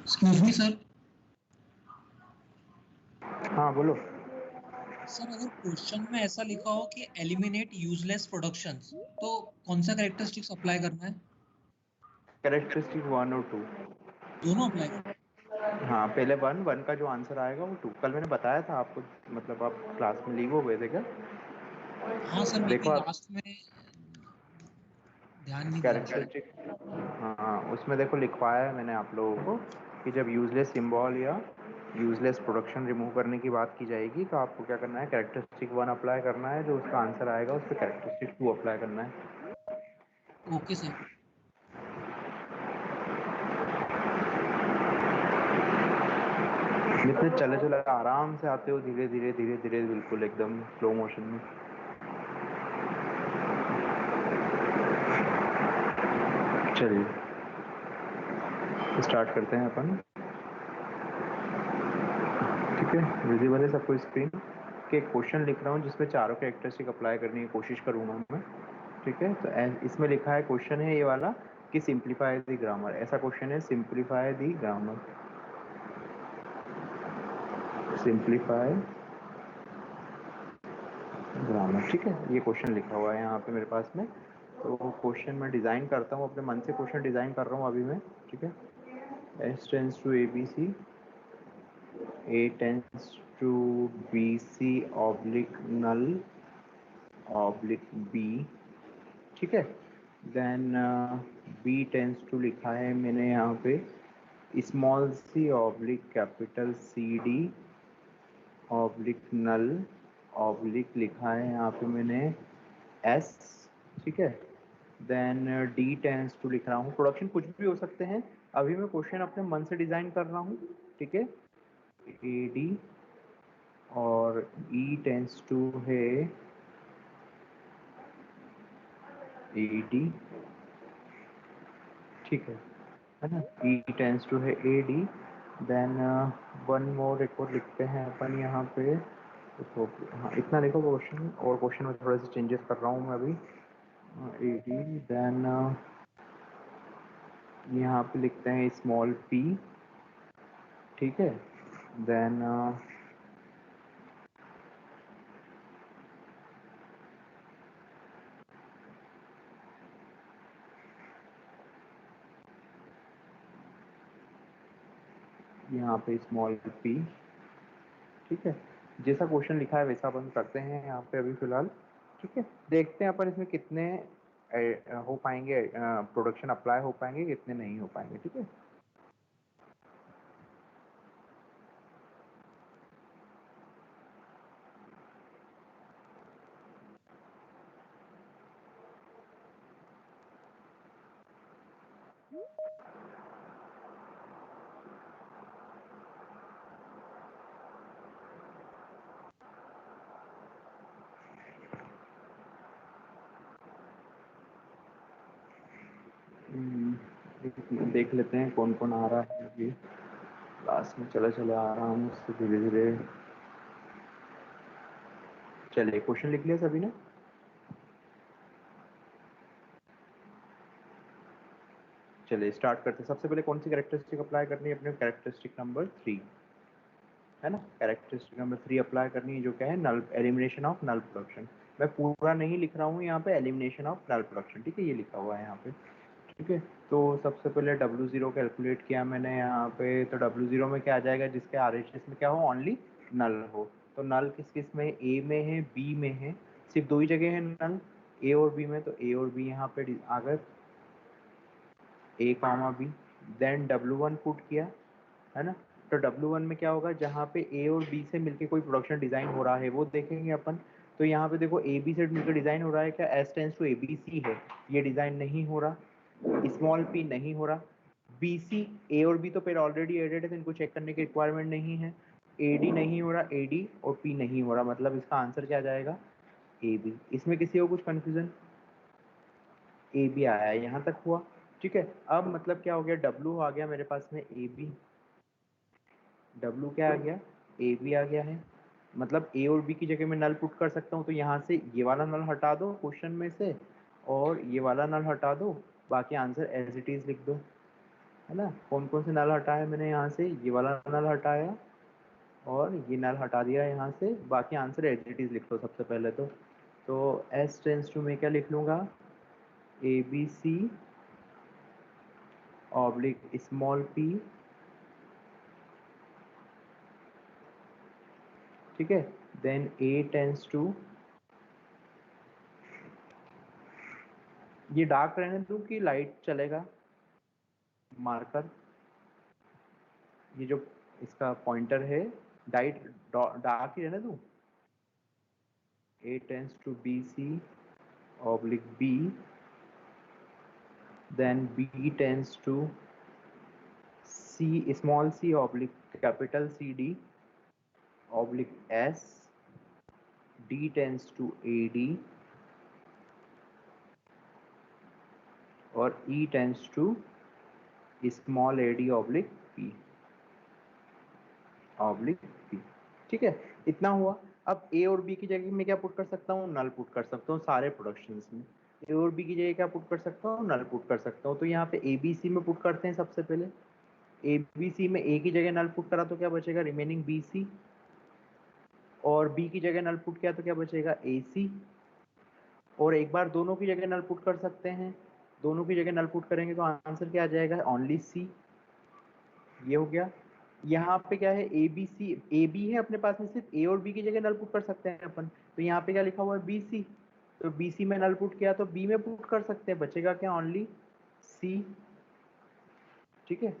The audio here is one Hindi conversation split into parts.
Excuse me sir. हाँ बोलो। सर अगर क्वेश्चन में ऐसा लिखा हो कि एलिमिनेट यूजलेस प्रोडक्शंस, तो कौन सा कैरेक्टरिस्टिक्स अप्लाई करना है? कैरेक्टरिस्टिक 1 और 2। दोनों अप्लाई करना हाँ पहले वन वन का जो आंसर आएगा वो 2। कल मैंने बताया था आपको, मतलब आप क्लास में लीव हो गए थे क्या? है। हाँ सर, मे बी देखो आप लास्ट में ध्यान नहीं दिया शायद। कैरेक्टरिस्टिक, हाँ उसमें देखो लिखवाया है मैंने आप लोगों को कि जब यूजलेस सिंबल या यूजलेस प्रोडक्शन रिमूव करने की बात की जाएगी तो आपको क्या करना है, कैरेक्टरिस्टिक 1 अप्लाई करना है, जो उसका आंसर आएगा उस पर कैरेक्टरिस्टिक 2 अप्लाई करना है। Okay sir. जितने चले चले आराम से आते हो, धीरे धीरे धीरे धीरे, बिल्कुल एकदम स्लो मोशन में। चलिए स्टार्ट करते हैं अपन। ठीक है, विजिबल है सबको स्क्रीन के? क्वेश्चन लिख रहा हूँ जिसमें चारों कैरेक्टरिस्टिक अप्लाई करने की कोशिश करूंगा मैं। ठीक है, तो इसमें लिखा है, क्वेश्चन है ये वाला कि सिंप्लीफाई द ग्रामर। ऐसा क्वेश्चन है, simplify the grammar, simplify grammar. ठीक है, ये क्वेश्चन लिखा हुआ है यहाँ पे मेरे पास में। तो क्वेश्चन मैं डिज़ाइन करता हूँ, अपने मन से क्वेश्चन डिज़ाइन कर रहा हूँ अभी मैं। ठीक है, S tends to A B C, A tends to B C oblique null oblique B. ठीक है, देन बी टेंस टू लिखा है मैंने यहाँ पे small C oblique capital C D oblique null oblique लिखा है यहाँ पे मैंने एस। ठीक है, देन डी टेंस टू लिख रहा हूँ, प्रोडक्शन कुछ भी हो सकते हैं, अभी मैं क्वेश्चन अपने मन से डिजाइन कर रहा हूँ। ठीक है, ए डी और ई टेंस टू है ए डी। ठीक है ना, ई टेंस टू है A D. Then one more record लिखते हैं अपन यहाँ पे। तो हाँ इतना लिखो क्वेश्चन, और क्वेश्चन में थोड़े से चेंजेस कर रहा हूँ मैं अभी। ए डी, देन यहाँ पे लिखते हैं स्मॉल पी। ठीक है, देन यहाँ पे स्मॉल पी। ठीक है, जैसा क्वेश्चन लिखा है वैसा अपन करते हैं यहाँ पे अभी फिलहाल। ठीक है, देखते हैं अपन इसमें कितने हो पाएंगे, प्रोडक्शन अप्लाई हो पाएंगे, कितने नहीं हो पाएंगे। ठीक है, देख लेते हैं कौन कौन आ रहा है अभी क्लास में। चला चला आराम से धीरे धीरे। चलिए क्वेश्चन लिख लिया सभी ने? चलिए स्टार्ट करते हैं। सबसे पहले कौन सी कैरेक्टरिस्टिक अप्लाई करनी है अपने? कैरेक्टरिस्टिक नंबर 3 है ना, कैरेक्टरिस्टिक नंबर 3 अप्लाई करनी है, जो क्या है, नल एलिमिनेशन ऑफ नल प्रोडक्शन। मैं पूरा नहीं लिख रहा हूँ यहाँ पे, एलिमिनेशन ऑफ नल प्रोडक्शन। ठीक है, ये लिखा हुआ है यहाँ पे। ठीक है, तो सबसे पहले W0 कैलकुलेट किया मैंने यहाँ पे। तो W0 में क्या आ जाएगा, जिसके RHS में क्या हो, ओनली नल हो। तो नल किस किस में, ए में है, बी में है, सिर्फ दो ही जगह है नल, ए और बी में। तो ए और बी यहाँ पे आ गए, A comma B. Then W1 put किया, है ना। तो W1 में क्या होगा, जहाँ पे ए और बी से मिलके कोई प्रोडक्शन डिजाइन हो रहा है वो देखेंगे अपन। तो यहाँ पे देखो ए बी से मिलकर डिजाइन हो रहा है, क्या S tends to A B C है, ये डिजाइन नहीं हो रहा। स्मॉल पी नहीं हो रहा। बी सी, ए और बी तो फिर ऑलरेडी एडेड है तो इनको चेक करने की रिक्वायरमेंट नहीं है। ए डी नहीं हो रहा, ए डी और पी नहीं हो रहा, मतलब इसका आंसर क्या जाएगा, ए बी। इसमें किसी को कुछ कंफ्यूजन? ए बी आया है, यहाँ तक हुआ। ठीक है, अब मतलब क्या हो गया, डब्ल्यू आ गया मेरे पास में ए बी, डब्ल्यू क्या आ गया, ए बी आ गया है। मतलब ए और बी की जगह मैं नल पुट कर सकता हूँ। तो यहाँ से ये वाला नल हटा दो क्वेश्चन में से, और ये वाला नल हटा दो, बाकी आंसर एज इट इज लिख दो। है ना। कौन कौन से नल हटाए मैंने यहाँ से, ये वाला नल हटाया और ये नल हटा दिया यहाँ से। बाकी आंसर एज इट इज लिख लो सबसे पहले तो एस टेंस टू मैं क्या लिख लूँगा, A B C oblique small P, ठीक है। देन ए टेंस टू, ये डार्क रहने दूँ कि लाइट चलेगा मार्कर, ये जो इसका पॉइंटर है डाइट डार्क ही रहने दूँ। A tends to BC oblique B, then B tends to C, small c oblique capital CD oblique S, D tends to AD और E tends to small AD oblique P oblique P, ठीक है। इतना हुआ। अब A और B की जगह मैं क्या पुट कर सकता हूँ, नल पुट कर सकता हूँ सारे प्रोडक्शंस में। A और B की जगह क्या पुट कर सकता हूँ, नल पुट कर सकता हूँ। तो यहाँ पे ABC में पुट करते हैं सबसे पहले। ABC में A की जगह नल पुट करा तो क्या बचेगा, रिमेनिंग BC, और B की जगह नल पुट किया तो क्या बचेगा, AC। और एक बार दोनों की जगह नल पुट कर सकते हैं, दोनों की जगह नल पुट करेंगे तो आंसर क्या आ जाएगा, ओनली C। ये हो गया। यहाँ पे क्या है, AB है अपने पास में, सिर्फ A और B की जगह नल पुट कर सकते हैं अपन। तो यहाँ पे क्या लिखा हुआ है, BC। तो BC में नल पुट किया तो B में पुट कर सकते हैं, बचेगा क्या, ओनली C, ठीक है।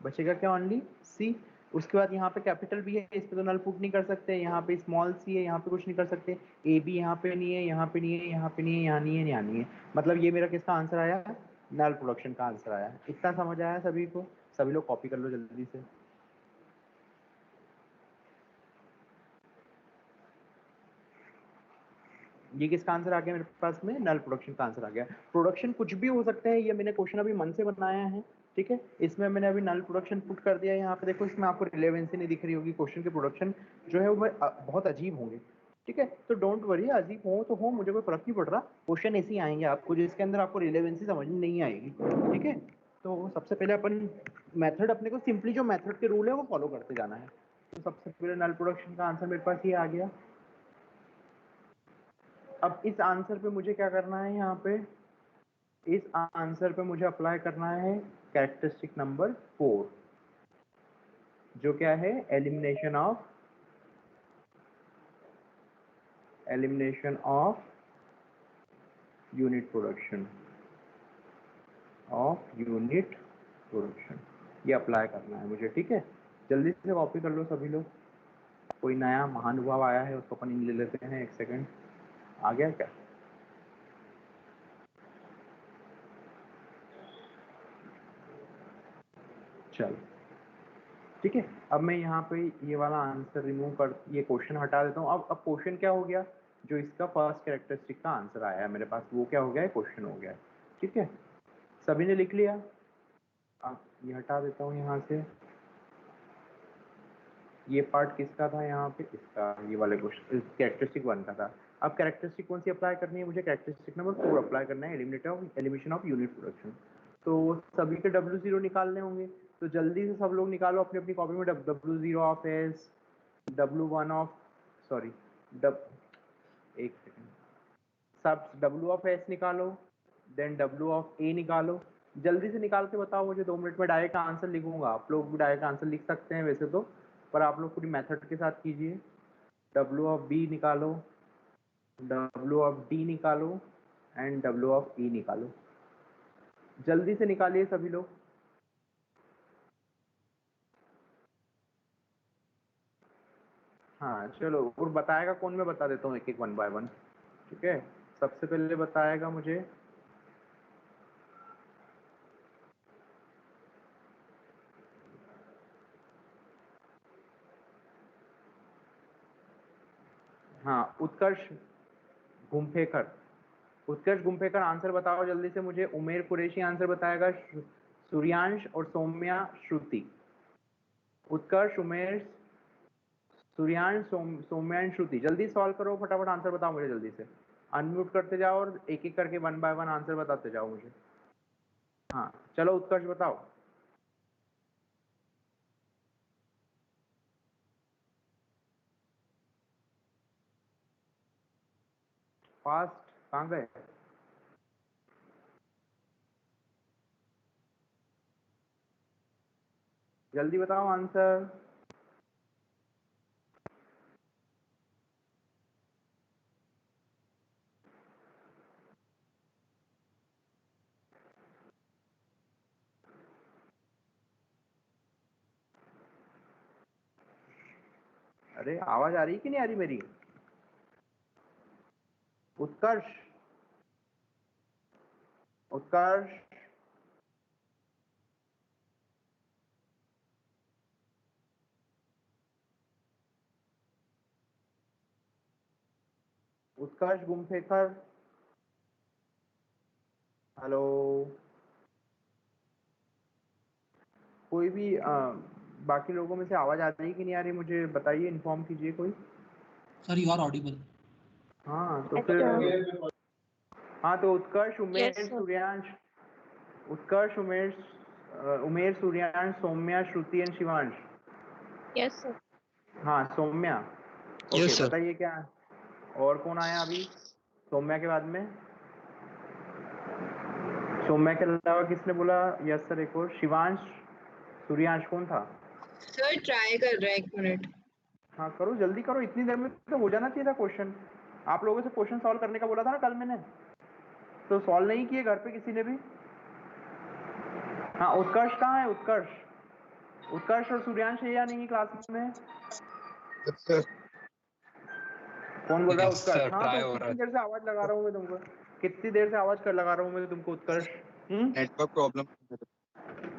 बचेगा क्या, ओनली C। उसके बाद यहाँ पे कैपिटल भी है, इस पे तो नल पुट नहीं कर सकते। यहाँ पे स्मॉल c है, यहाँ पे कुछ नहीं कर सकते। ए बी यहाँ पे नहीं है, यहाँ पे नहीं है, यहाँ पे नहीं है, यहाँ नहीं है, यहाँ नहीं है। मतलब ये मेरा किसका आंसर आया, नल प्रोडक्शन का आंसर आया। इतना समझ आया सभी को, सभी लोग कॉपी कर लो जल्दी से। ये किसका आंसर आ गया मेरे पास में, नल प्रोडक्शन का आंसर आ गया। प्रोडक्शन कुछ भी हो सकता है, ये मैंने क्वेश्चन अभी मन से बनाया है, ठीक है। इसमें मैंने अभी नल प्रोडक्शन पुट कर दिया है। यहाँ पे देखो, इसमें आपको रिलेवेंसी नहीं दिख रही होगी, क्वेश्चन के प्रोडक्शन जो है वो बहुत अजीब होंगे, ठीक है। तो डोंट वरी, अजीब हो तो हो, मुझे कोई फर्क नहीं पड़ रहा। क्वेश्चन ऐसे ही आएंगे आपको जिसके अंदर आपको रिलेवेंसी समझ में नहीं आएगी, ठीक है। तो सबसे पहले अपन मेथड, अपने को सिंपली जो मेथड के रूल है वो फॉलो करते जाना है। तो सबसे पहले नल प्रोडक्शन का आंसर मेरे पास ये आ गया। अब इस आंसर पे मुझे क्या करना है, यहाँ पे इस आंसर पे मुझे अप्लाई करना है कैरेक्टरिस्टिक नंबर 4, जो क्या है, एलिमिनेशन ऑफ यूनिट प्रोडक्शन, ये अप्लाई करना है मुझे, ठीक है। जल्दी से कॉपी कर लो सभी लोग। कोई नया महानुभाव आया है, उसको अपन ले लेते हैं, एक सेकंड। आ गया क्या, चलो ठीक है। अब मैं यहाँ पे ये वाला आंसर रिमूव कर, ये क्वेश्चन हटा देता हूँ। अब क्वेश्चन क्या हो गया, जो इसका फर्स्ट कैरेक्टरिस्टिक का आंसर आया है मेरे पास, वो क्या हो गया है, क्वेश्चन हो गया है, ठीक है। सभी ने लिख लिया। अब ये हटा देता हूँ यहाँ से। ये पार्ट किसका था, यहाँ पे इसका, ये वाले क्वेश्चन कैरेक्टरिस्टिक 1 का था। अब कैरेक्टरिस्टिक कौन सी अप्लाई करनी है मुझे, कैरेक्टरिस्टिक नंबर 4 अप्लाई करना है, एलिमिनेशन ऑफ यूनिट प्रोडक्शन। तो सभी के W0 निकालने होंगे, तो जल्दी से सब लोग निकालो अपनी अपनी कॉपी में। W0 of S, W1 of, sorry, एक सेकेंड, सब W ऑफ एस निकालो, देन W ऑफ ए निकालो। जल्दी से निकाल के बताओ मुझे, 2 मिनट में डायरेक्ट आंसर लिखूंगा। आप लोग भी डायरेक्ट आंसर लिख सकते हैं वैसे तो, पर आप लोग पूरी मेथड के साथ कीजिए। W ऑफ बी निकालो, W ऑफ डी निकालो, एंड W ऑफ ई निकालो। जल्दी से निकालिए सभी लोग। हाँ चलो, और बताएगा कौन, मैं बता देता हूँ एक एक 1 बाय 1, ठीक है। सबसे पहले बताएगा मुझे, हाँ, उत्कर्ष गुम्फेकर। उत्कर्ष गुम्फेकर आंसर बताओ जल्दी से मुझे। उमेर कुरैशी आंसर बताएगा, सूर्यांश और सौम्या श्रुति। उत्कर्ष, उमेर, सूर्यांश, सौम्यांश, श्रुति, जल्दी सॉल्व करो, फटाफट आंसर बताओ मुझे जल्दी से। अनम्यूट करते जाओ और एक एक करके 1 बाय 1 आंसर बताते जाओ मुझे। हाँ चलो उत्कर्ष बताओ। फास्ट कहाँ गए? जल्दी बताओ आंसर। अरे आवाज आ रही कि नहीं आ रही मेरी? उत्कर्ष, उत्कर्ष, उत्कर्ष गुमफेकर, हेलो। कोई भी बाकी लोगों में से आवाज आ रही कि नहीं आ रही मुझे बताइए, इन्फॉर्म कीजिए कोई। Sir you are audible. हाँ तो फिर हाँ तो Utkarsh, Umesh, Yes, sir. Suryansh, Utkarsh, Umesh, Umesh, Suryansh, Saumya, Shruti and Shivansh. Yes, sir. हाँ सौम्या। Yes, okay sir. बताइए क्या। और कौन आया अभी सौम्या के बाद में? सौम्या के अलावा किसने बोला यस सर? एक और शिवांश, सूर्यांश, कौन था? सर ट्राई कर रहा है 1 मिनट। हाँ करो जल्दी करो, इतनी देर में तो हो जाना चाहिए था क्वेश्चन। आप लोगों से क्वेश्चन सॉल्व करने का बोला था ना कल मैंने, तो सॉल्व नहीं किए घर पे किसी ने भी? हाँ उत्कर्ष कहाँ है? उत्कर्ष, उत्कर्ष और सूर्यांश है या नहीं क्लास में? Yes, sir. कौन बोल रहा है? Yes, उत्कर्ष। sir. हाँ Try तो हो रहा कितनी है. देर से आवाज लगा रहा हूँ मैं तुमको, कितनी देर से आवाज कर लगा रहा हूँ मैं तुमको उत्कर्ष। नेटवर्क प्रॉब्लम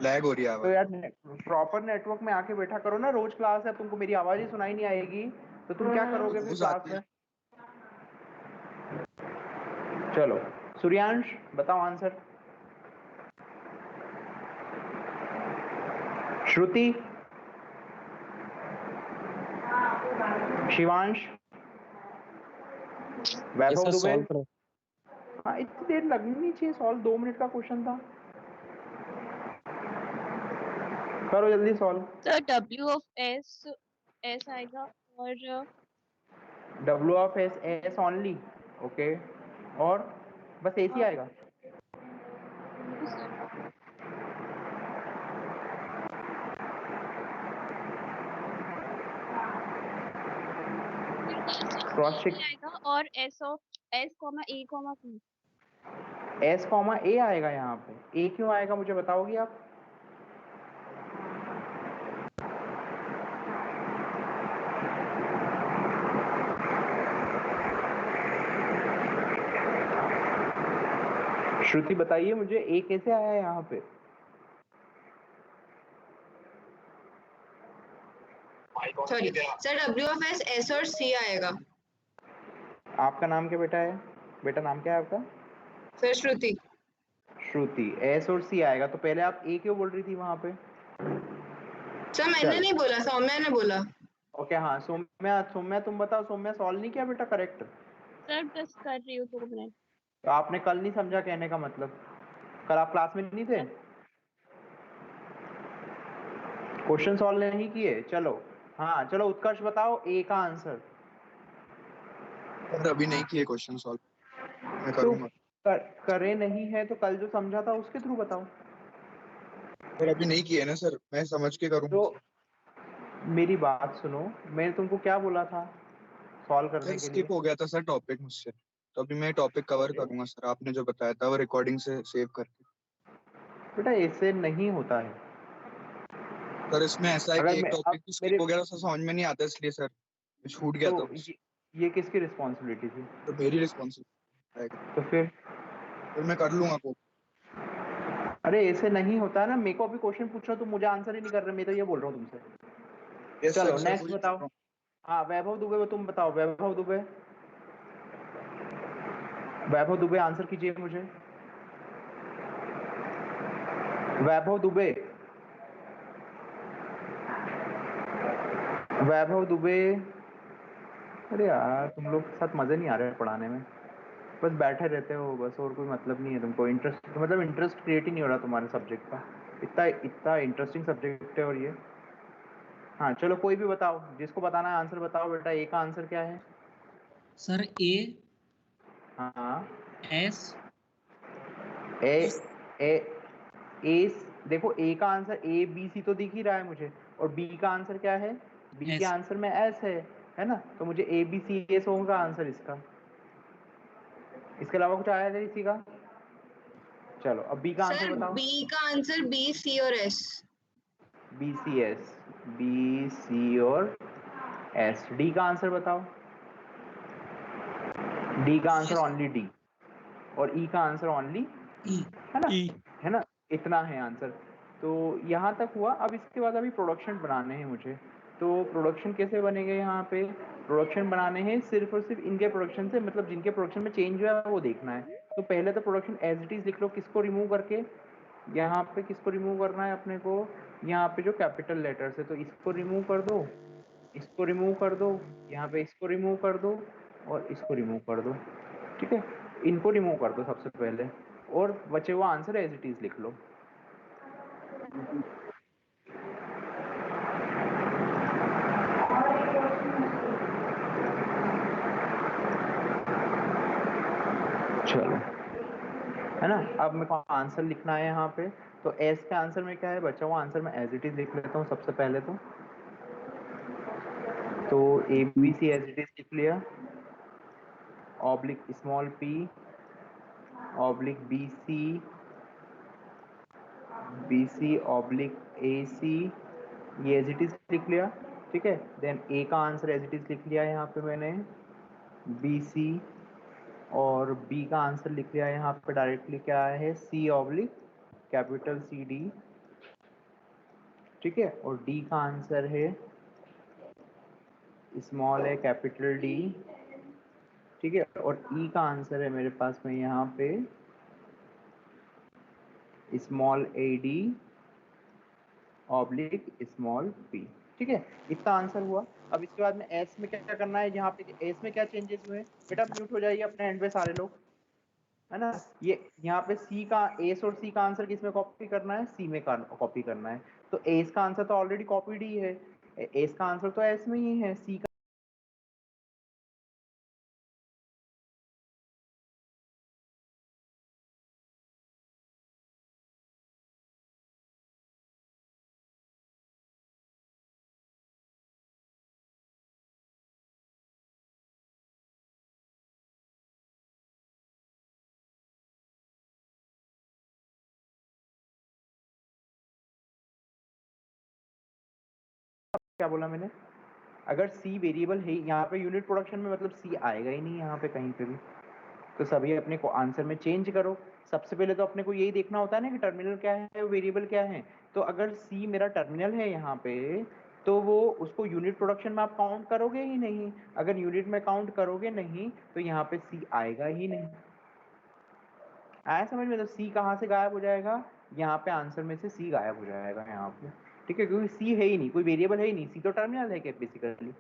लैग हो रही है तो आवाज. यार प्रॉपर नेटवर्क में आके बैठा करो ना, रोज क्लास है, तुमको मेरी आवाज ही सुनाई नहीं आएगी तो तुम क्या करोगे फिर रोज क्लास आती है. में? चलो सूर्यांश बताओ आंसर। श्रुति, शिवांश, वैभव दुबे। हाँ इतनी देर लगनी नहीं चाहिए, सॉल्व 2 मिनट का क्वेश्चन था। करो जल्दी solve. Sir, W of S आएगा और W of S, S only, okay, और बस एसी आएगा। Cross check. आएगा और S of S, A, B. S comma A आएगा यहाँ पे, ए क्यों आएगा मुझे बताओगी आप? श्रुति बताइए मुझे ए कैसे आया यहाँ पे? Sorry sir, W of S S और C आएगा। आपका नाम क्या बेटा है? बेटा नाम क्या है आपका? सर श्रुति। श्रुति, एस और सी आएगा, तो पहले आप ए क्यों बोल रही थी वहां पे? सर मैंने नहीं बोला, सौम्या ने बोला। ओके हाँ सौम्या, सौम्या तुम बताओ, सौम्या सॉल्व नहीं किया बेटा करेक्ट? सर बस कर रही हूँ 2 मिनट। तो आपने कल नहीं समझा कहने का मतलब? कल आप क्लास में नहीं थे? क्वेश्चन सॉल्व नहीं किए? चलो हाँ चलो उत्कर्ष बताओ ए का आंसर। सर अभी नहीं किए क्वेश्चन सॉल्व, मैं तो करूंगा. करे नहीं है तो कल जो समझा था उसके थ्रू बताओ। सर अभी नहीं किए ना सर, मैं समझ के करूंगा. तो मेरी बात सुनो, मैंने तुमको क्या बोला था सॉल्व करने सर के लिए? स्किप हो गया था सर टॉपिक मुझसे, तो अभी मैं टॉपिक कवर करूंगा सर, आपने जो बताया था वो रिकॉर्डिंग से सेव करके. बेटा ऐसे नहीं होता है। सर इसमें ऐसा है अगर कि एक मैं अब टॉपिक स्किप हो गया तो सर समझ में नहीं आता, इसलिए सर छूट गया था तो मुझसे. ये किसकी रिस्पॉन्सिबिलिटी थी? तो मेरी रिस्पॉन्सिबिलिटी तो फिर मैं कर लूंगा वो. अरे ऐसे नहीं होता है ना, मेरे को अभी क्वेश्चन पूछ रहा हो तुम मुझे आंसर ही नहीं कर रहे, मैं तो ये बोल रहा हूँ तुमसे। यस चलो सर, नेक्स्ट वही बताओ। हाँ वैभव दुबे, तुम बताओ वैभव दुबे, वैभव दुबे आंसर कीजिए मुझे। वैभव दुबे, वैभव दुबे। अरे यार तुम लोग के साथ मजे नहीं आ रहे हैं पढ़ाने में, बस बैठे रहते हो बस, और कोई मतलब नहीं है तुमको। इंटरेस्ट मतलब इंटरेस्ट क्रिएट ही नहीं हो रहा तुम्हारे सब्जेक्ट का। इतना इतना इंटरेस्टिंग सब्जेक्ट है और ये। हाँ चलो कोई भी बताओ, जिसको बताना है आंसर बताओ बेटा, ए का आंसर क्या है? सर ए हाँ एस ए ए ए देखो ए का आंसर ए बी सी तो दिख ही रहा है मुझे, और बी का आंसर क्या है, बी के एस आंसर में एस है ना, तो मुझे ए बी सी एस होगा आंसर इसका। इसके अलावा कुछ आया था इसी का? चलो अब बी का आंसर सर बताओ। बी का आंसर बी सी और S. B C S, B C और एस। डी का आंसर बताओ। डी का आंसर ओनली डी, और ई का आंसर ओनली ई। है ना, ई है ना, इतना है आंसर। तो यहाँ तक हुआ। अब इसके बाद अभी प्रोडक्शन बनाने हैं मुझे। तो प्रोडक्शन कैसे बनेंगे? यहाँ पे प्रोडक्शन बनाने हैं सिर्फ और सिर्फ इनके प्रोडक्शन से, मतलब जिनके प्रोडक्शन में चेंज हुआ है वो देखना है। तो पहले तो प्रोडक्शन एज इट इज लिख लो, किसको रिमूव करके, यहाँ पे किसको रिमूव करना है अपने को, यहाँ पे जो कैपिटल लेटर्स है, तो इसको रिमूव कर दो, इसको रिमूव कर दो, यहाँ पे इसको रिमूव कर दो, और इसको रिमूव कर दो। ठीक है, इनको रिमूव कर दो सबसे पहले, और बचे हुआ आंसर एज इट इज लिख लो। चलो, है ना। अब मेरे को आंसर लिखना है यहाँ पे। तो एस के आंसर में क्या है, बचा हुआ आंसर मैं एज इट इज लिख लेता हूँ सबसे पहले। तो A B C as it is लिख लिया, oblique small P, oblique B C oblique A C, ये एज इट इज लिख लिया। ठीक है, देन ए का आंसर एज इट इज लिख लिया यहाँ पे मैंने, बी सी, और बी का आंसर लिख लिया यहाँ पे डायरेक्टली क्या है, C oblique capital C D. ठीक है, और डी का आंसर है स्मॉल है कैपिटल डी। ठीक है, और ई का आंसर है मेरे पास में यहाँ पे small A D oblique small P. ठीक है, इतना आंसर हुआ। अब इसके बाद में एस में क्या करना है, यहाँ पे एस में क्या चेंजेस हुए? बेटा म्यूट हो जाइए अपने एंड पे सारे लोग, है ना। ये यहाँ पे सी का, एस और सी का आंसर किस में कॉपी करना है, सी में कॉपी करना है। तो एस का आंसर तो ऑलरेडी कॉपीड ही है, एस का आंसर तो एस में ही है, सी का क्या बोला मैंने, अगर सी वेरिएबल है यहाँ पे यूनिट प्रोडक्शन में, मतलब सी आएगा ही नहीं यहाँ पे कहीं पे भी। तो सभी अपने को आंसर में चेंज करो। सबसे पहले तो अपने को यही देखना होता है ना कि टर्मिनल क्या है, वेरिएबल क्या है। तो अगर सी मेरा टर्मिनल है यहाँ पे, तो वो उसको यूनिट प्रोडक्शन में आप काउंट करोगे ही नहीं। अगर यूनिट में काउंट करोगे नहीं तो यहाँ पे सी आएगा ही नहीं। आया समझ में? तो सी कहाँ से गायब हो जाएगा, यहाँ पे आंसर में से सी गायब हो जाएगा यहाँ पे। ठीक है, क्योंकि सी है ही नहीं, कोई वेरिएबल है ही नहीं, सी तो टर्मिनल है क्या बेसिकली,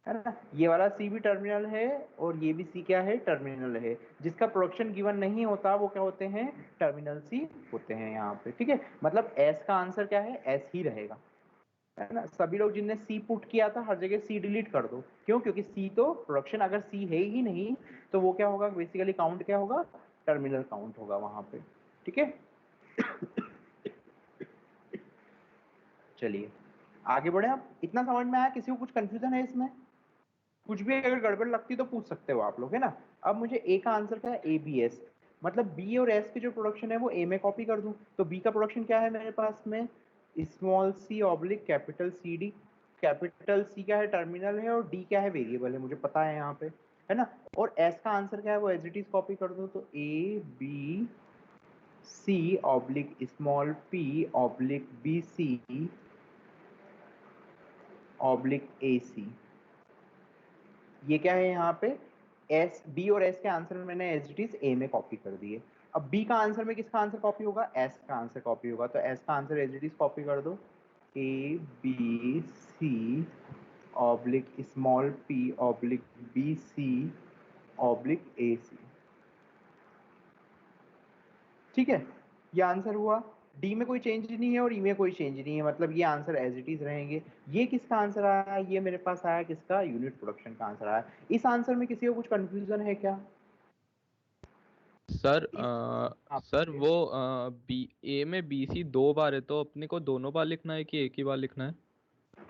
है ना। ये वाला सी भी टर्मिनल है, और ये भी सी क्या है, टर्मिनल है। जिसका प्रोडक्शन गिवन नहीं होता वो क्या होते हैं, टर्मिनल सी होते हैं यहाँ पे। ठीक है, मतलब एस का आंसर क्या है, एस ही रहेगा, है ना। सभी लोग जिनने सी पुट किया था हर जगह सी डिलीट कर दो। क्यों? क्योंकि सी तो प्रोडक्शन, अगर सी है ही नहीं तो वो क्या होगा, बेसिकली काउंट क्या होगा, टर्मिनल काउंट होगा वहां पे। ठीक है, चलिए आगे बढ़े। आप इतना समझ में आया? किसी को कुछ कंफ्यूजन है इसमें? कुछ भी अगर गड़बड़ लगती तो पूछ सकते हो आप लोग, है ना। अब मुझे ए का आंसर क्या है, ए बी एस, मतलब बी और एस की जो प्रोडक्शन है वो ए में कॉपी कर दूं। तो बी का प्रोडक्शन क्या है मेरे पास में, small C oblique capital C D. Capital C क्या है, टर्मिनल है, और डी क्या है, वेरिएबल है, मुझे पता है यहाँ पे, है ना। और एस का आंसर क्या है, वो एज इट इज कॉपी कर दूं। तो A B C oblique small P oblique B C oblique A C, ये क्या है यहाँ पे, एस, बी और एस के आंसर में मैंने एज इट इज ए में कॉपी कर दिए। अब बी का आंसर में किसका आंसर कॉपी होगा, एस का आंसर कॉपी होगा। तो एस का answer as it is copy कर दो, A B C oblique small P oblique B C oblique A C. ठीक है, ये आंसर हुआ। डी में कोई चेंज नहीं है और ई में कोई चेंज नहीं है, मतलब ये आंसर एज इट इज रहेंगे। ये किसका आंसर आया, ये मेरे पास आया किसका, यूनिट प्रोडक्शन का आंसर आया। इस आंसर में किसी को कुछ कंफ्यूजन है क्या? सर आप सर बोलिए। वो बी ए में बी सी 2 बार है, तो अपने को दोनों बार लिखना है कि एक ही बार लिखना है?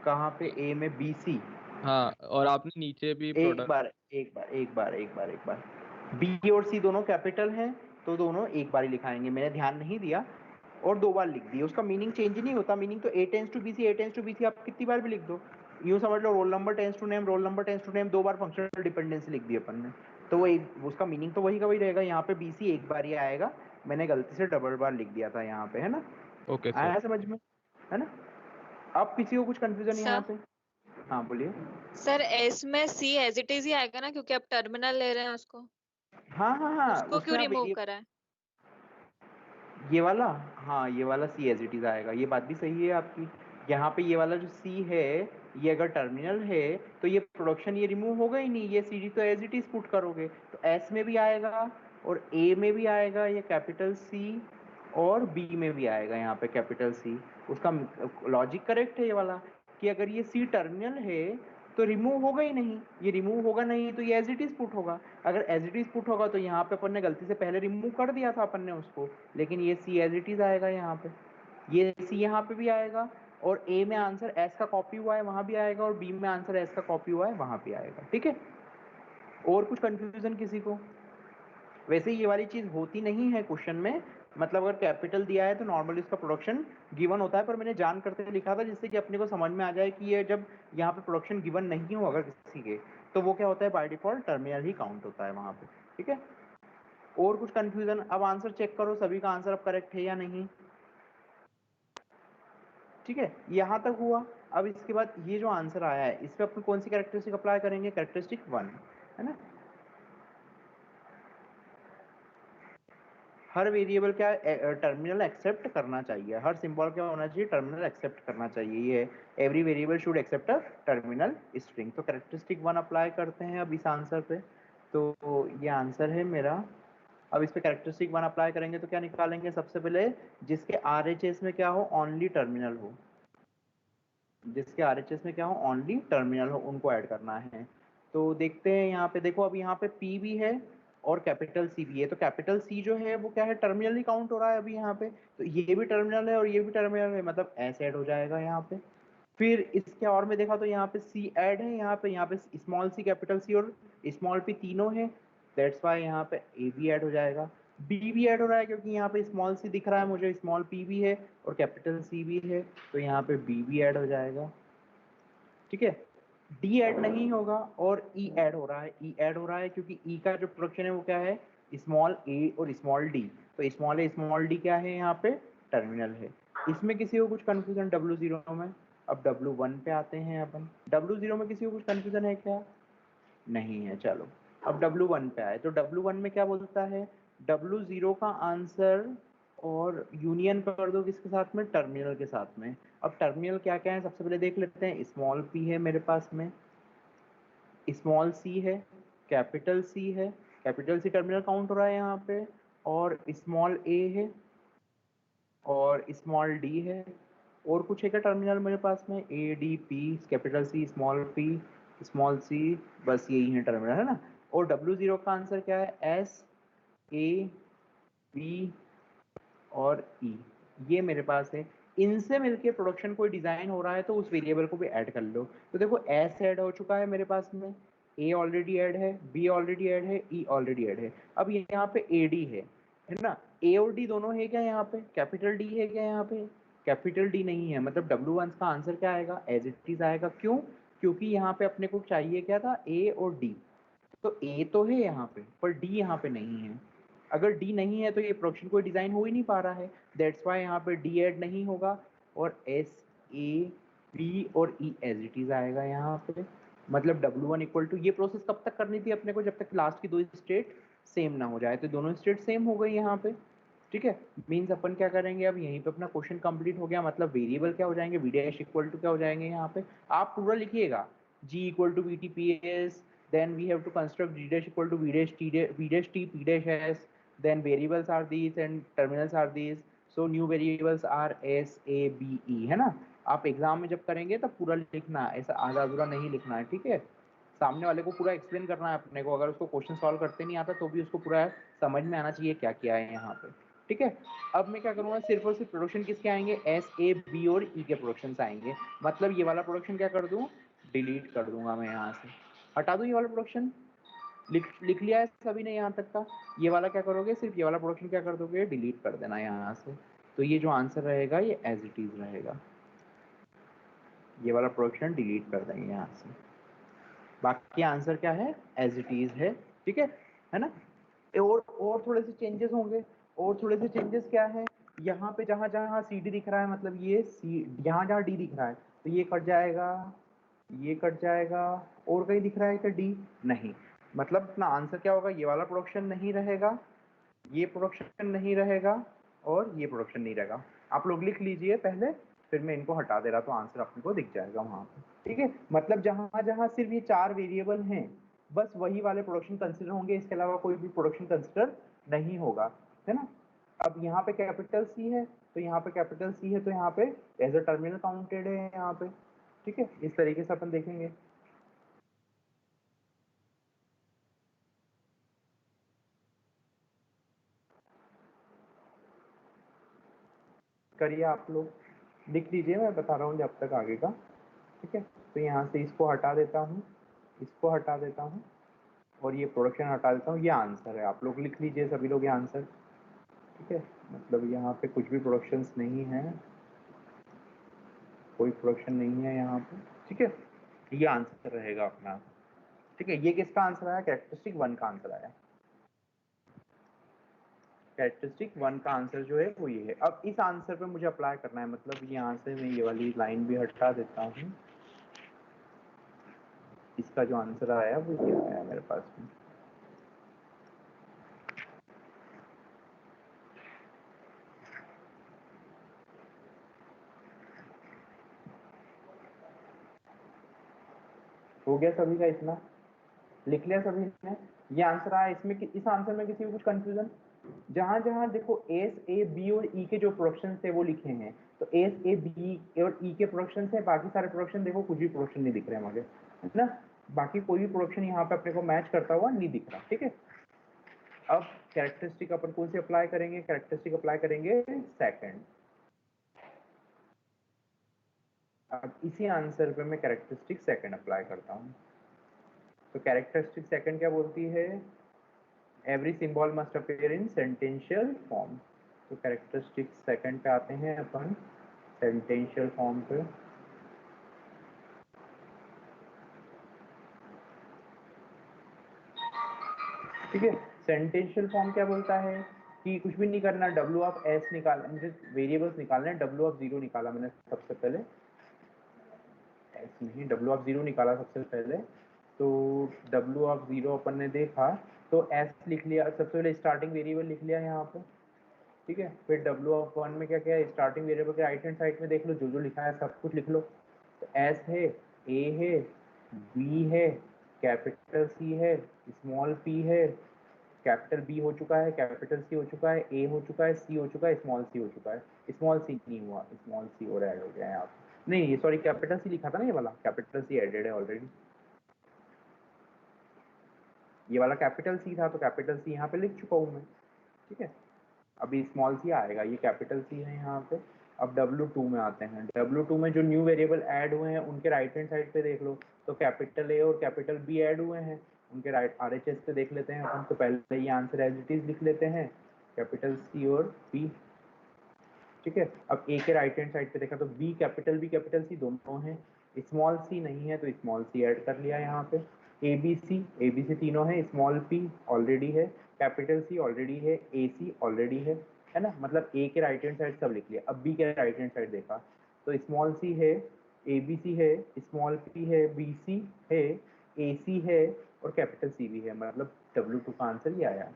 कहाँ पे ए में बी सी? हाँ, और आपने नीचे भी एक प्रोडक्ट। बार एक बार एक बार एक बार एक बार बी और सी दोनों कैपिटल हैं, तो दोनों एक बार ही लिखाएंगे। मैंने ध्यान नहीं दिया और 2 बार लिख दिया, उसका मीनिंग चेंज नहीं होता। मीनिंग तो A tends to B C, A tends to B C आप कितनी बार भी लिख दो। यूं समझ लो roll number tends to name, roll number tends to name 2 बार फंक्शनल डिपेंडेंसी लिख दी अपन ने, तो वो एक उसका मीनिंग तो वही का वही रहेगा। यहाँ पे बी सी एक बार ही आएगा, मैंने गलती से डबल बार लिख दिया था यहाँ पे, है ना? Okay sir. आया समझ में, है ना? अब किसी को कुछ कंफ्यूजन है यहाँ सर पे? हाँ बोलिए। सर एस में सी एज इट इज ही आएगा ना, क्योंकि आप टर्मिनल ले रहे हैं उसको। हाँ हाँ हाँ, उसको उसमें क्यों आप रिमूव करा है? ये वाला, हाँ ये वाला सी एज इट इज आएगा। ये बात भी सही है आपकी। यहाँ पे ये वाला जो सी है, ये अगर टर्मिनल है तो ये प्रोडक्शन ये रिमूव होगा ही नहीं, ये सी डी तो एज इट इज पुट करोगे, तो एस में भी आएगा और ए में भी आएगा ये कैपिटल सी, और बी में भी आएगा यहाँ पे कैपिटल सी। उसका लॉजिक करेक्ट है ये वाला, कि अगर ये सी टर्मिनल है तो रिमूव होगा ही नहीं। ये रिमूव होगा नहीं तो ये एज इट इज पुट होगा। अगर एज इट इज पुट होगा तो यहाँ पे अपन ने गलती से पहले रिमूव कर दिया था अपन ने उसको, लेकिन ये सी एज इट इज आएगा यहाँ पे, ये सी यहाँ पे भी आएगा, और ए में आंसर एस का कॉपी हुआ है वहां भी आएगा, और बी में आंसर एस का कॉपी हुआ है वहां भी आएगा। ठीक है, और कुछ कंफ्यूजन किसी को? वैसे ये वाली चीज होती नहीं है क्वेश्चन में, मतलब अगर कैपिटल दिया है तो नॉर्मली उसका प्रोडक्शन गिवन होता है, पर मैंने जान करते लिखा था जिससे कि अपने को समझ में आ जाए कि ये जब यहाँ पे प्रोडक्शन गिवन नहीं हो अगर किसी के, तो वो क्या होता है, by default terminal he count होता है वहां पे। ठीक है, और कुछ कंफ्यूजन? अब आंसर चेक करो सभी का आंसर अब करेक्ट है या नहीं। ठीक है, यहाँ तक हुआ। अब इसके बाद ये जो आंसर आया है इस पे अपन कौन सी कैरेक्टरिस्टिक अप्लाई करेंगे? कैरेक्टरिस्टिक 1, है ना? हर वेरिएबल क्या टर्मिनल एक्सेप्ट करना चाहिए, हर सिंबल क्या होना चाहिए, टर्मिनल एक्सेप्ट करना चाहिए। ये every variable should accept a terminal string. तो कैरेक्टरिस्टिक 1 अप्लाई करते हैं अब इस आंसर पे। तो ये आंसर है मेरा। अब इस पे कैरेक्टरिस्टिक 1 अप्लाई करेंगे तो क्या निकालेंगे? सबसे पहले जिसके आरएचएस में क्या हो, ओनली टर्मिनल हो, जिसके आरएचएस में क्या हो, ओनली टर्मिनल हो, उनको ऐड करना है। तो देखते हैं यहाँ पे, देखो अब यहाँ पे पी भी है और कैपिटल सी भी है, तो कैपिटल सी जो है वो क्या है, टर्मिनल ही काउंट हो रहा है अभी यहाँ पे, तो ये भी टर्मिनल है और ये भी टर्मिनल है, मतलब एस ऐड हो जाएगा यहाँ पे। फिर इसके और में देखा तो यहाँ पे सी ऐड है, यहाँ पे स्मॉल सी, कैपिटल सी और स्मॉल पी तीनों है, दैट्स वाई यहाँ पे ए भी ऐड हो जाएगा। बी भी ऐड हो रहा है क्योंकि यहाँ पे स्मॉल सी दिख रहा है मुझे, स्मॉल पी भी है और कैपिटल सी भी है, तो यहाँ पे बी भी ऐड हो जाएगा। ठीक है, डी ऐड नहीं होगा और ई ऐड हो रहा है। ई ऐड हो रहा है क्योंकि ई का जो प्रोडक्शन है वो क्या है, स्मॉल ए और स्मॉल डी, तो स्मॉल ए स्मॉल डी क्या है यहाँ पे, टर्मिनल है। इसमें किसी को कुछ कंफ्यूजन W0 में? अब W1 पे आते हैं अपन। W0 में किसी को कुछ कंफ्यूजन है क्या? नहीं है, चलो अब W1 पे आए। तो W1 में क्या बोलता है, W0 का आंसर और यूनियन कर दो किसके साथ में, टर्मिनल के साथ में। अब टर्मिनल क्या क्या है सबसे पहले देख लेते हैं। स्मॉल पी है मेरे पास में, स्मॉल सी है, कैपिटल सी है, कैपिटल सी टर्मिनल काउंट हो रहा है यहाँ पे, और स्मॉल ए है और स्मॉल डी है। और कुछ है क्या टर्मिनल मेरे पास में? A D P, capital C, small P, small C, बस यही है टर्मिनल, है ना? और W0 का आंसर क्या है, एस, ए, बी और ई, ये मेरे पास है। इनसे मिलके प्रोडक्शन कोई डिजाइन हो रहा है तो उस वेरिएबल को भी ऐड कर लो। तो देखो एस ऐड हो चुका है मेरे पास में, ए ऑलरेडी ऐड है, बी ऑलरेडी ऐड है, ई ऑलरेडी ऐड है। अब यहाँ पे ए डी है ना? ए और डी दोनों है क्या यहाँ पे? कैपिटल डी है क्या यहाँ पे? कैपिटल डी नहीं है, मतलब W1 का आंसर क्या आएगा, एज इट इज आएगा। क्यों? क्योंकि यहाँ पे अपने को चाहिए क्या था, ए और डी, तो ए तो है यहाँ पे पर डी यहाँ पे नहीं है। अगर डी नहीं है तो ये प्रोडक्शन कोई डिजाइन हो ही नहीं पा रहा है, दैट्स वाई यहाँ पे डी ऐड नहीं होगा और एस, ए, बी और ई एज इट इज आएगा यहाँ पे। मतलब W1 इक्वल टू, ये प्रोसेस कब तक करनी थी अपने को, जब तक लास्ट की दो स्टेट सेम ना हो जाए, तो दोनों स्टेट सेम हो गई यहाँ पे। ठीक है, मीन्स अपन क्या करेंगे, अब यहीं पे अपना क्वेश्चन कंप्लीट हो गया। मतलब वेरिएबल क्या हो जाएंगे, वी डैश इक्वल टू क्या हो जाएंगे यहाँ पे, आप पूरा लिखिएगा, g equal to V T P S, then we have to construct g dash equal to v dash t, v dash t, p dash s, then variables are these and terminals are these, so new variables are s, a, b, e, है ना? आप एग्जाम में जब करेंगे तब पूरा लिखना, ऐसा आधा अधूरा नहीं लिखना है। ठीक है, सामने वाले को पूरा एक्सप्लेन करना है अपने को, अगर उसको क्वेश्चन सॉल्व करते नहीं आता तो भी उसको पूरा समझ में आना चाहिए क्या क्या है यहाँ पे, ठीक है। अब मैं क्या करूँगा, सिर्फ और सिर्फ प्रोडक्शन किसके आएंगे, एस ए बी और ई के प्रोडक्शन आएंगे। मतलब ये वाला प्रोडक्शन क्या कर दूँ, डिलीट कर दूंगा मैं, यहाँ से हटा दूँ ये वाला प्रोडक्शन। लिख लिया है सभी ने यहाँ तक का। ये वाला क्या करोगे, सिर्फ ये वाला प्रोडक्शन क्या कर दोगे, डिलीट कर देना यहाँ से। तो ये जो आंसर रहेगा ये एज इट इज रहेगा, ये वाला प्रोडक्शन डिलीट कर देंगे यहाँ से। बाकी आंसर क्या है, एज इट इज है, ठीक है ना। और थोड़े से चेंजेस होंगे, और थोड़े से चेंजेस क्या है, यहाँ पे जहाँ जहाँ सी डी दिख रहा है, मतलब ये सी, यहाँ जहाँ डी दिख रहा है तो ये कट जाएगा, ये कट जाएगा। और कहीं दिख रहा है क्या डी, नहीं। मतलब अपना आंसर क्या होगा, ये वाला प्रोडक्शन नहीं रहेगा, ये प्रोडक्शन नहीं रहेगा, और ये प्रोडक्शन नहीं रहेगा। आप लोग लिख लीजिए पहले, फिर मैं इनको हटा दे रहा तो आंसर अपने को दिख जाएगा वहाँ पे, ठीक है। मतलब जहाँ जहाँ सिर्फ ये 4 वेरिएबल हैं, बस वही वाले प्रोडक्शन कंसिडर होंगे, इसके अलावा कोई भी प्रोडक्शन कंसिडर नहीं होगा, है ना। अब यहाँ पे कैपिटल सी है, तो यहाँ पे कैपिटल सी है, तो यहाँ पे एज अ टर्मिनल काउंटेड है यहाँ पे, ठीक है। इस तरीके से अपन देखेंगे। करिए आप लोग, लिख लीजिए, मैं बता रहा हूँ जब तक आगे का, ठीक है। तो यहाँ से इसको हटा देता हूँ, इसको हटा देता हूँ, और ये प्रोडक्शन हटा देता हूँ। ये आंसर है, आप लोग लिख लीजिए सभी लोग ये आंसर, ठीक है। मतलब यहाँ पे कुछ भी प्रोडक्शंस नहीं है, कोई प्रोडक्शन नहीं है यहाँ पे, ठीक है। ये आंसर रहेगा अपना, ठीक है। ये किसका आंसर आया, कैरेक्टरिस्टिक 1 का आंसर आया। कैरेक्टरिस्टिक 1 का आंसर जो है वो ये है। अब इस आंसर पे मुझे अप्लाई करना है, मतलब यहाँ से मैं ये वाली लाइन भी हटा देता हूँ। इसका जो आंसर आया वो क्या आया मेरे पास में, हो गया सभी का, इतना लिख लिया सभी ने। ये आंसर आया, इसमें इस आंसर में किसी को कुछ कंफ्यूजन, जहां जहां देखो एस ए बी और ई के जो प्रोडक्शन थे वो लिखे हैं, तो एस ए बी और ई के प्रोडक्शन है, बाकी सारे प्रोडक्शन देखो कुछ भी प्रोडक्शन नहीं दिख रहे हैं मुझे, है ना। बाकी कोई भी प्रोडक्शन यहाँ पे अपने को मैच करता हुआ नहीं दिख रहा, ठीक है। अब कैरेक्टरिस्टिक अपन कौन सी अप्लाई करेंगे, कैरेक्टरिस्टिक अप्लाई करेंगे सेकंड। अब इसी आंसर पे मैं कैरेक्टरिस्टिक सेकंड अप्लाई करता हूँ। तो कैरेक्टरिस्टिक सेकंड क्या बोलती है, every symbol must appear in sentential form. तो कैरेक्टरिस्टिक सेकंड पे आते हैं अपन, सेंटेंशियल फॉर्म पे। ठीक है, सेंटेंशियल फॉर्म क्या बोलता है कि कुछ भी नहीं करना, डब्ल्यू ऑफ एस निकालना, मुझे वेरिएबल्स निकालना है। डब्ल्यू ऑफ 0 निकाला मैंने सबसे पहले, एस नहीं, डब्ल्यू ऑफ 0 निकाला सबसे पहले। तो डब्ल्यू ऑफ 0 अपन ने देखा, तो एस लिख लिया सबसे पहले, स्टार्टिंग वेरिएबल लिख लिया यहाँ पे, ठीक है। फिर डब्ल्यू ऑफ 1 में क्या क्या है, स्टार्टिंग वेरिएबल के राइट हैंड साइड में देख लो, जो जो लिखा है सब कुछ लिख लो। तो एस है, ए है, बी है, कैपिटल सी है, स्मॉल पी है, कैपिटल बी हो चुका है, कैपिटल सी हो चुका है, ए हो चुका है, सी हो चुका है, स्मॉल सी हो चुका है। स्मॉल सी नहीं हुआ, स्मॉल सी और ऐड हो गया है। आप नहीं, ये सॉरी, कैपिटल सी लिखा था ना, ये वाला कैपिटल सी एडेड है ऑलरेडी, ये वाला कैपिटल सी था, तो कैपिटल सी यहाँ पे लिख चुका हूँ मैं, ठीक है। अभी स्मॉल सी आएगा, ये कैपिटल सी है यहाँ पे। अब W2 में आते हैं, W2 में जो न्यू वेरिएबल ऐड हुए हैं उनके राइट हैंड साइड पे देख लो, तो कैपिटल ए और कैपिटल बी ऐड हुए हैं, उनके राइट RHS पे देख लेते हैं अपन। तो पहले ये आंसर एज इट इज लिख लेते हैं, कैपिटल सी और बी, ठीक है। अब ए के राइट हैंड साइड पे देखा तो बी कैपिटल सी दोनों हैं, स्मॉल सी नहीं है तो स्मॉल सी ऐड कर लिया यहाँ पे। ए बी सी तीनों है, स्मॉल पी ऑलरेडी है, कैपिटल सी ऑलरेडी है, ए सी ऑलरेडी है ना। मतलब ए के राइट हैंड साइड सब लिख लिया। अब बी के राइट हैंड साइड देखा तो स्मॉल सी है, ए बी सी है, स्मॉल पी है, बी सी है, ए सी है और कैपिटल सी भी है। मतलब W2 का आंसर ये आया।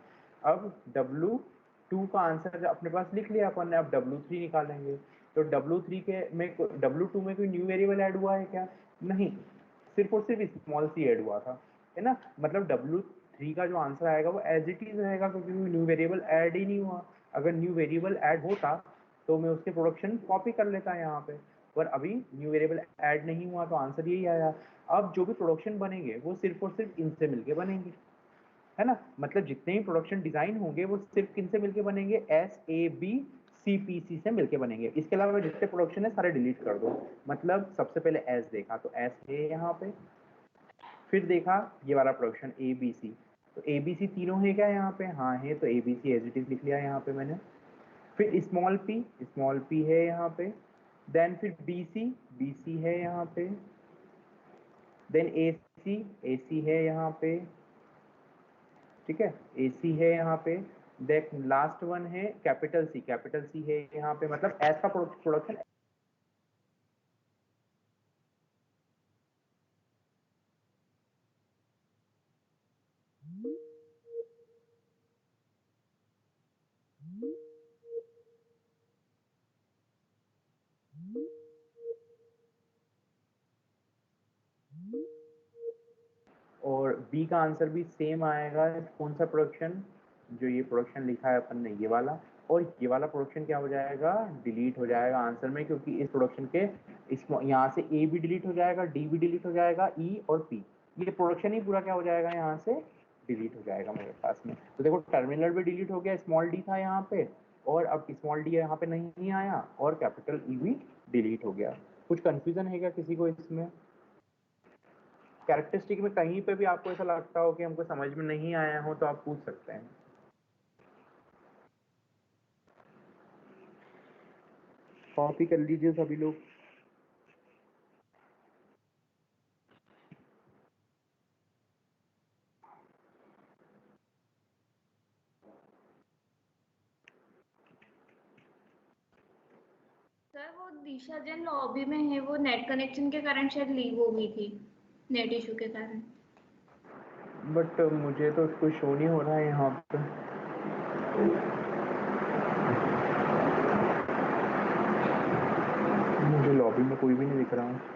अब W2 का आंसर अपने पास लिख लिया अपन ने, अब W3 निकालेंगे। तो W3 के में W2 में कोई न्यू वेरिएबल ऐड हुआ है क्या, नहीं, सिर्फ और सिर्फ स्मॉल सी ऐड हुआ था, है ना। मतलब W3 का जो आंसर आएगा वो एज इट इज रहेगा, क्योंकि न्यू वेरिएबल ऐड ही नहीं हुआ। अगर न्यू वेरिएबल ऐड होता तो मैं उसके प्रोडक्शन कॉपी कर लेता यहाँ पे, पर अभी न्यू वेरिएबल ऐड नहीं हुआ तो आंसर यही आया। अब जो भी प्रोडक्शन बनेंगे वो सिर्फ और सिर्फ इनसे मिलके बनेंगे, है ना। मतलब जितने भी प्रोडक्शन डिजाइन होंगे वो सिर्फ किनसे मिलके बनेंगे, SABCPC से मिलके बनेंगे। इसके अलावा जितने प्रोडक्शन है सारे डिलीट कर दो। मतलब सबसे पहले एस देखा तो एस है यहाँ पे, फिर देखा ये वाला प्रोडक्शन ABC, तो ABC तीनों है क्या यहाँ पे, हाँ है, तो ABC एज इट इज लिख लिया यहाँ पे मैंने। फिर स्मॉल p है यहाँ पे, देन फिर BC है यहाँ पे, देन AC है यहाँ पे, ठीक है, AC है यहाँ पे, देन लास्ट वन है कैपिटल C है यहाँ पे। मतलब एस का प्रोडक्शन और बी का आंसर भी सेम आएगा। कौन सा प्रोडक्शन, जो ये प्रोडक्शन लिखा है अपन ने ये वाला, और ये वाला प्रोडक्शन क्या हो जाएगा, डिलीट हो जाएगा आंसर में, क्योंकि इस प्रोडक्शन के इस यहाँ से ए भी डिलीट हो जाएगा, डी भी डिलीट हो जाएगा, ई और पी, ये प्रोडक्शन ही पूरा क्या हो जाएगा, यहाँ से डिलीट हो जाएगा मेरे पास में। तो देखो टर्मिनल भी डिलीट हो गया, स्मॉल डी था यहाँ पे, और अब स्मॉल डी यहाँ पे नहीं आया, और कैपिटल ई भी डिलीट हो गया। कुछ कंफ्यूजन है क्या किसी को इसमें? कैरेक्टरिस्टिक में कहीं पे भी आपको ऐसा लगता हो कि हमको समझ में नहीं आया हो तो आप पूछ सकते हैं। कॉपी कर लीजिए सभी लोग। सर वो दिशा जैन लॉबी में है, वो नेट कनेक्शन के कारण शायद लीव हो गई थी, नेट इशू के कारण। बट मुझे तो उसको शो नहीं हो रहा है यहाँ पे। मुझे लॉबी में कोई भी नहीं दिख रहा है।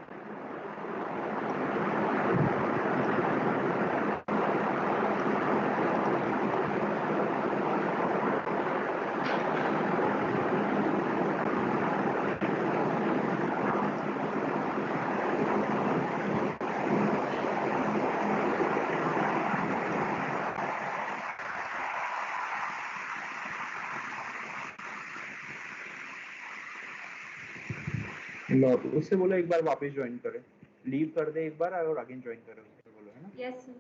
उससे बोलो एक बार वापस ज्वाइन करे, लीव कर दे एक बार और अगेन ज्वाइन करे, उससे बोलो, है ना। Yes sir.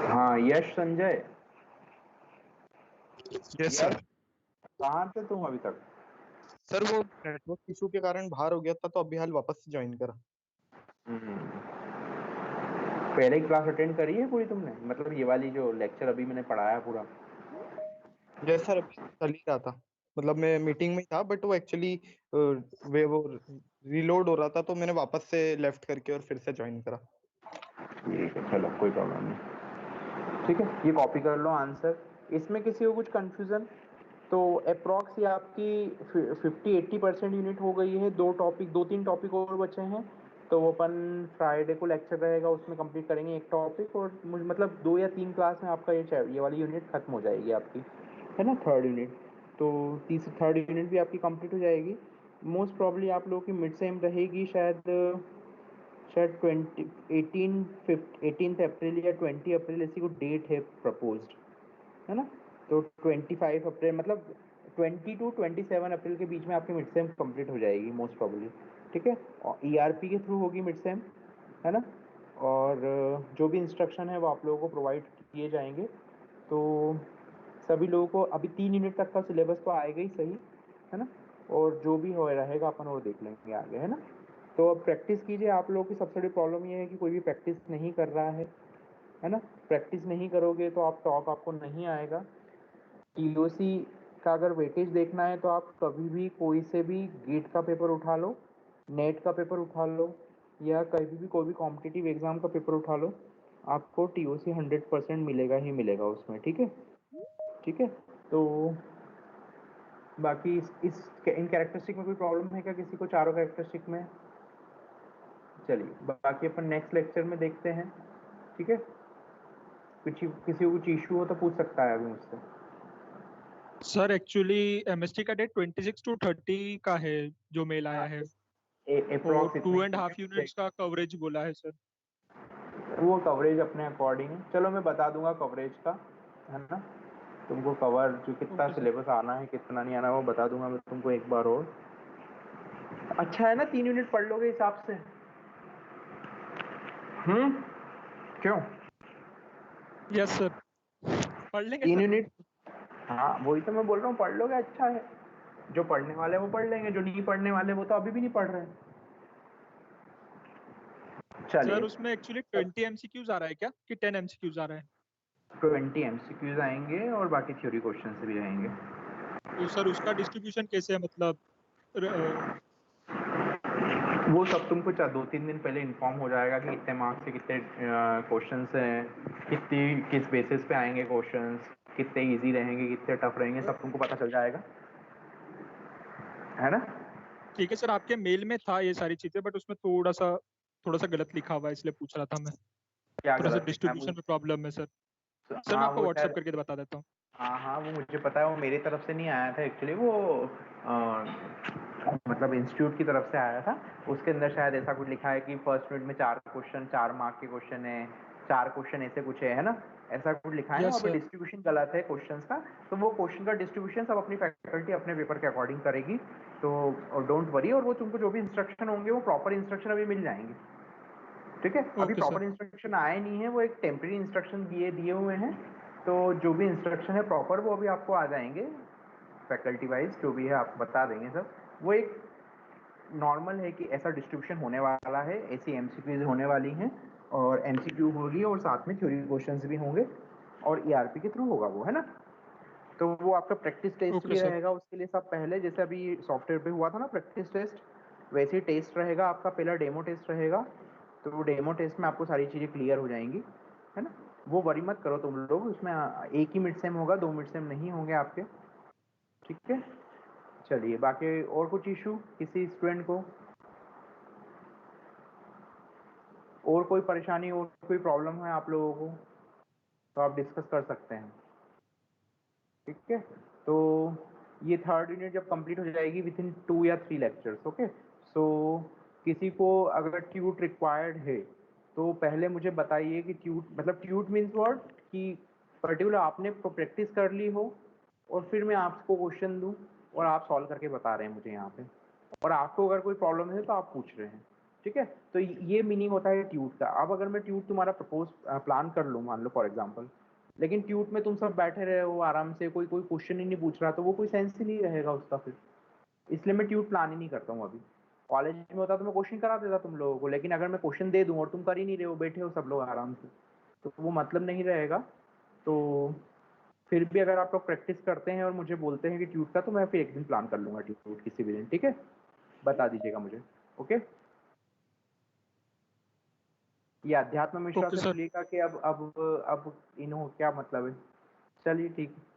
हाँ यश संजय, यस सर। कहाँ थे तुम अभी तक? सर वो नेटवर्क इशू के कारण बाहर हो गया था, तो अभी हाल वापस से ज्वाइन करा। पहले ही क्लास अटेंड करी है पूरी तुमने, मतलब ये वाली जो लेक्चर अभी मैंने पढ़ाया पूरा? यस सर, अभी चल ही रहा था। मतलब मैं मीटिंग में था, बट वो एक्चुअली वो रीलोड हो रहा था, तो मैंने वापस से लेफ्ट करके और फिर से ज्वाइन करा। ठीक है, चलो कोई प्रॉब्लम नहीं। ठीक है, ये कॉपी कर लो आंसर। इसमें किसी को कुछ कंफ्यूजन? तो अप्रॉक्स ये आपकी 50-80% यूनिट हो गई है। 2-3 टॉपिक और बचे हैं, तो वो अपन फ्राइडे को लेक्चर रहेगा उसमें कंप्लीट करेंगे एक टॉपिक, और मतलब 2 या 3 क्लास में आपका ये वाली यूनिट खत्म हो जाएगी आपकी, है ना, थर्ड यूनिट। तो थर्ड यूनिट भी आपकी कंप्लीट हो जाएगी। मोस्ट प्रॉब्ली आप लोगों की मिड सेम रहेगी शायद 18 अप्रैल या 20 अप्रैल, ऐसी कोई डेट है प्रपोज्ड, है ना। तो 25 अप्रैल, मतलब 20 to 27 अप्रैल के बीच में आपकी मिड सेम कंप्लीट हो जाएगी मोस्ट प्रॉब्ली। ठीक है, और ERP के थ्रू होगी मिड सेम, है ना। और जो भी इंस्ट्रक्शन है वो आप लोगों को प्रोवाइड किए जाएंगे। तो सभी लोगों को अभी 3 यूनिट तक का सिलेबस तो आएगा ही सही, है ना, और जो भी हो रहेगा अपन और देख लेंगे आगे, है ना। तो अब प्रैक्टिस कीजिए। आप लोगों की सबसे बड़ी प्रॉब्लम ये है कि कोई भी प्रैक्टिस नहीं कर रहा है ना। प्रैक्टिस नहीं करोगे तो आप टॉप आपको नहीं आएगा। TOC का अगर वेटेज देखना है तो आप कभी भी कोई से भी गेट का पेपर उठा लो, नेट का पेपर उठा लो, या कभी भी कोई भी कॉम्पिटिटिव एग्जाम का पेपर उठा लो, आपको TOC 100% मिलेगा ही मिलेगा उसमें। ठीक है, ठीक है, तो बाकी इन कैरेक्टरिस्टिक में कोई प्रॉब्लम है क्या किसी को, चारों कैरेक्टरिस्टिक में? चलिए बाकी अपन नेक्स्ट लेक्चर में देखते हैं, ठीक है। किसी को कुछ इशू हो तो पूछ सकता है अभी मुझसे। सर एक्चुअली एमएसटी का डेट 26 to 30 का है जो मेल आया है, और 2.5 यूनिट्स का कवरेज बोला है सर। वो कवरेज अपने अकॉर्डिंग, चलो मैं बता दूंगा कवरेज का, है ना। तुमको कवर जो कितना Okay, sir. सिलेबस आना है कितना नहीं आना वो बता दूंगा मैं तुमको एक बार और। अच्छा है ना, 3 यूनिट पढ़ लोगे हिसाब से? क्यों? यस सर, पढ़ लेंगे 3 सर। यूनिट, हाँ वही तो मैं बोल रहा हूँ, पढ़ लोगे अच्छा है। जो पढ़ने वाले वो पढ़ लेंगे, जो नहीं पढ़ने वाले वो तो अभी भी नहीं पढ़ रहे। चलिए सर उसमें एक्चुअली 20 एमसीक्यूज आ रहा है क्या, कि 10 एमसीक्यूज आ रहा है? 20 एमसीक्यूज आएंगे और बाकी थ्योरी क्वेश्चन भी आएंगे। तो सर उसका डिस्ट्रीब्यूशन कैसे है, मतलब वो सब तुमको 2-3 दिन पहले इन्फॉर्म हो जाएगा कि कितने मार्क्स से कितने क्वेश्चंस हैं, किस बेसिस पे आएंगे क्वेश्चंस, कितने इजी रहेंगे कितने टफ रहेंगे, सब तुमको पता चल जाएगा, है ना। ठीक है सर, आपके मेल में था ये सारी चीजें, बट उसमें थोड़ा सा गलत लिखा हुआ है, इसलिए पूछ रहा था मैं। क्या थोड़ा सा गलत लिखा है डिस्ट्रीब्यूशन में प्रॉब्लम है सर। सर मैं हाँ आपको वो व्हाट्सएप शायद, करके बता देता हूँ। हाँ वो मुझे पता है, वो मेरी तरफ से नहीं आया था एक्चुअली, वो मतलब इंस्टीट्यूट की तरफ से आया था। उसके अंदर शायद ऐसा कुछ लिखा है कि फर्स्ट यूनिट में 4 क्वेश्चन 4 मार्क के क्वेश्चन है, 4 क्वेश्चन ऐसे कुछ है ना, ऐसा कुछ लिखा है ना। यस अभी सर। डिस्ट्रीब्यूशन गलत है क्वेश्चंस का, तो वो क्वेश्चन का डिस्ट्रीब्यूशन सब अपनी फैकल्टी अपने पेपर के अकॉर्डिंग करेगी, तो डोंट वरी। और वो तुमको जो भी इंस्ट्रक्शन होंगे वो प्रॉपर इंस्ट्रक्शन अभी मिल जाएंगे, ठीक है। अभी ओके सर। प्रॉपर इंस्ट्रक्शन आए नहीं है, वो एक टेम्परेरी इंस्ट्रक्शन दिए हुए हैं, तो जो भी इंस्ट्रक्शन है प्रॉपर वो अभी आपको आ जाएंगे फैकल्टी वाइज, जो भी है आपको बता देंगे सब। वो एक नॉर्मल है कि ऐसा डिस्ट्रीब्यूशन होने वाला है, ऐसी एमसीक्यूज होने वाली हैं, और एमसीक्यू होगी और साथ में थ्योरी क्वेश्चंस भी होंगे, और ईआरपी के थ्रू होगा वो, है ना। तो वो आपका प्रैक्टिस टेस्ट ओके भी सर। रहेगा उसके लिए सब पहले, जैसे अभी सॉफ्टवेयर पे हुआ था ना प्रैक्टिस टेस्ट, वैसे ही टेस्ट रहेगा आपका, पहला डेमो टेस्ट रहेगा। तो वो डेमो टेस्ट में आपको सारी चीज़ें क्लियर हो जाएंगी, है ना। वो वरी मत करो तुम लोग, उसमें एक ही मिड सेम होगा, 2 मिड सेम नहीं होंगे आपके, ठीक है। चलिए बाकी और कुछ इशू किसी स्टूडेंट को, और कोई परेशानी और कोई प्रॉब्लम है आप लोगों को तो आप डिस्कस कर सकते हैं, ठीक है। तो ये 3rd यूनिट जब कंप्लीट हो जाएगी विद इन 2 या 3 लेक्चर्स, ओके। सो किसी को अगर ट्यूट रिक्वायर्ड है तो पहले मुझे बताइए कि ट्यूट मतलब ट्यूट मीन्स व्हाट, कि पर्टिकुलर आपने प्रैक्टिस कर ली हो और फिर मैं आपको क्वेश्चन दूं और आप सॉल्व करके बता रहे हैं मुझे यहाँ पे, और आपको अगर कोई प्रॉब्लम है तो आप पूछ रहे हैं, ठीक है। तो ये मीनिंग होता है ट्यूट का। अब अगर मैं ट्यूट तुम्हारा प्रपोज प्लान कर लूँ मान लो फॉर एग्जांपल, लेकिन ट्यूट में तुम सब बैठे रहे हो आराम से, कोई क्वेश्चन ही नहीं पूछ रहा, तो वो कोई सेंस ही नहीं रहेगा उसका फिर। इसलिए मैं ट्यूट प्लान ही नहीं करता हूँ अभी। कॉलेज में होता तो मैं क्वेश्चन करा देता तुम लोगों को, लेकिन अगर मैं क्वेश्चन दे दूँ और तुम कर ही नहीं रहे हो, बैठे हो सब लोग आराम से, तो वो मतलब नहीं रहेगा। तो फिर भी अगर आप लोग प्रैक्टिस करते हैं और मुझे बोलते हैं कि ट्यूट का, तो मैं फिर एक दिन प्लान कर लूँगा ट्यूट किसी भी दिन, ठीक है। बता दीजिएगा मुझे, ओके। ये अध्यात्म मिश्रा ओके से सर। बोलिएगा कि अब इन्हों क्या मतलब है। चलिए ठीक है।